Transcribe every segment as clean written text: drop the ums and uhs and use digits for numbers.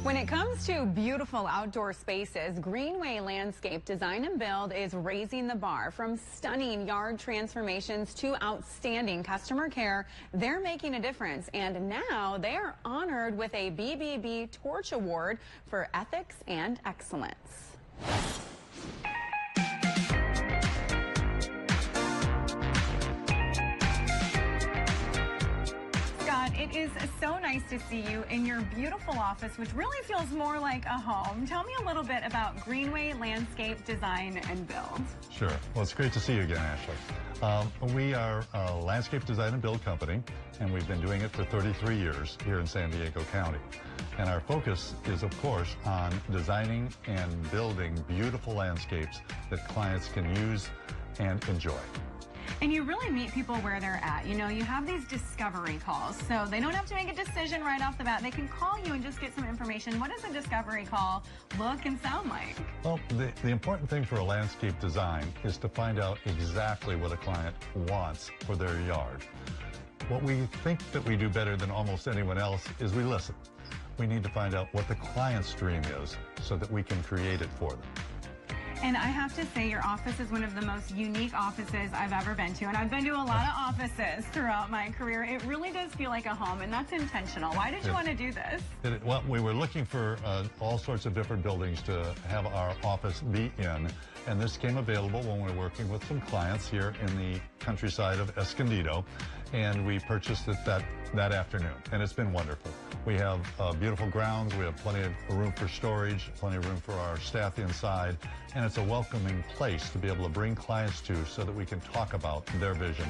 When it comes to beautiful outdoor spaces, Greenway Landscape Design and Build is raising the bar. From stunning yard transformations to outstanding customer care, they're making a difference. And now they are honored with a BBB Torch Award for ethics and excellence. It is so nice to see you in your beautiful office, which really feels more like a home. Tell me a little bit about Greenway Landscape Design and Build. Sure. Well, it's great to see you again, Ashley. We are a landscape design and build company, and we've been doing it for 33 years here in San Diego County. And our focus is, of course, on designing and building beautiful landscapes that clients can use and enjoy. And you really meet people where they're at. You know, you have these discovery calls, so they don't have to make a decision right off the bat. They can call you and just get some information. What does a discovery call look and sound like? Well, the important thing for a landscape design is to find out exactly what a client wants for their yard. What we think that we do better than almost anyone else is we listen. We need to find out what the client's dream is so that we can create it for them. And I have to say, your office is one of the most unique offices I've ever been to. And I've been to a lot of offices throughout my career. It really does feel like a home, and that's intentional. Why did you want to do this? Well, we were looking for all sorts of different buildings to have our office be in. And this came available when we were working with some clients here in the countryside of Escondido. And we purchased it that afternoon. And it's been wonderful. We have beautiful grounds. We have plenty of room for storage, plenty of room for our staff inside. And it's a welcoming place to be able to bring clients to so that we can talk about their vision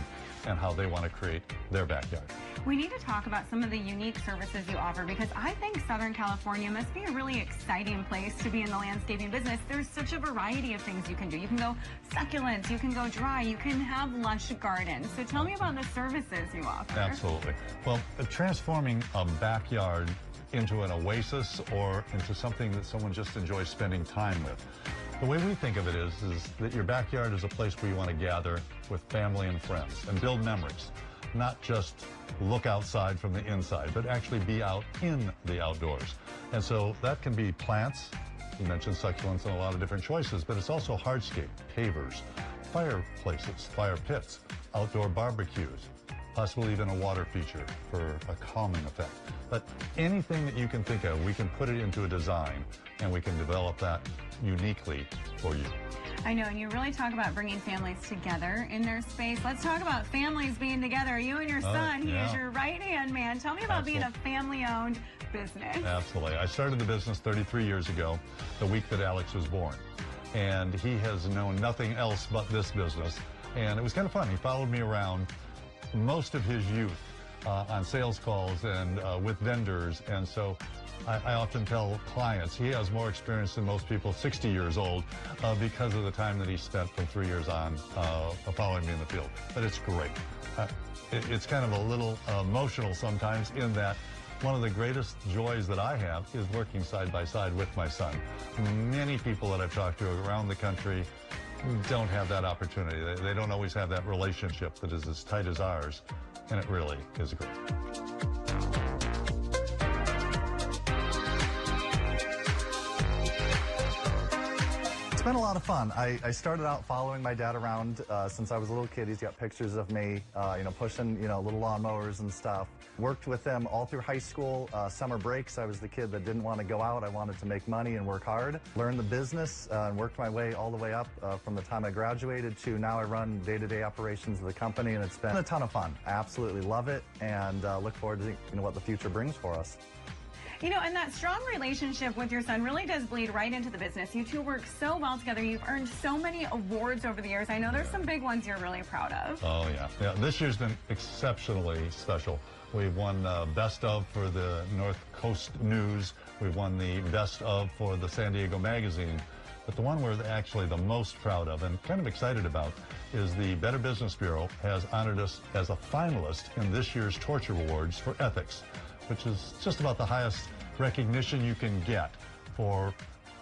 and how they want to create their backyard. We need to talk about some of the unique services you offer, because I think Southern California must be a really exciting place to be in the landscaping business. There's such a variety of things you can do. You can go succulents, you can go dry, you can have lush gardens. So tell me about the services you offer. Absolutely. Well, transforming a backyard into an oasis or into something that someone just enjoys spending time with. The way we think of it is that your backyard is a place where you want to gather with family and friends and build memories. Not just look outside from the inside, but actually be out in the outdoors. And so that can be plants. You mentioned succulents and a lot of different choices, but it's also hardscape, pavers, fireplaces, fire pits, outdoor barbecues, possibly even a water feature for a calming effect. But anything that you can think of, we can put it into a design, and we can develop that uniquely for you. I know, and you really talk about bringing families together in their space. Let's talk about families being together. You and your son, he is your right-hand man. Tell me about being a family-owned business. Absolutely. I started the business 33 years ago, the week that Alex was born. And he has known nothing else but this business. And it was kind of fun. He followed me around most of his youth on sales calls and with vendors. And so I often tell clients he has more experience than most people 60 years old because of the time that he spent from 3 years on following me in the field. But it's great. It's kind of a little emotional sometimes in that one of the greatest joys that I have is working side by side with my son. Many people that I've talked to around the country don't have that opportunity. They don't always have that relationship that is as tight as ours, and it really is great. It's been a lot of fun. I started out following my dad around since I was a little kid. He's got pictures of me, pushing, little lawnmowers and stuff. Worked with him all through high school, summer breaks. I was the kid that didn't want to go out. I wanted to make money and work hard. Learned the business and worked my way all the way up from the time I graduated to now I run day-to-day operations of the company, and it's been a ton of fun. I absolutely love it, and look forward to what the future brings for us. You know, and that strong relationship with your son really does bleed right into the business. You two work so well together. You've earned so many awards over the years. I know there's some big ones you're really proud of. Oh, yeah. Yeah, this year's been exceptionally special. We've won Best of for the North Coast News. We've won the Best of for the San Diego Magazine. But the one we're actually the most proud of and kind of excited about is the Better Business Bureau has honored us as a finalist in this year's Torch Awards for ethics, which is just about the highest recognition you can get for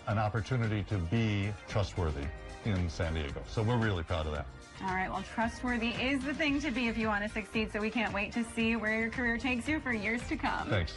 an opportunity to be trustworthy in San Diego. So we're really proud of that. All right, well, trustworthy is the thing to be if you want to succeed, so we can't wait to see where your career takes you for years to come. Thanks.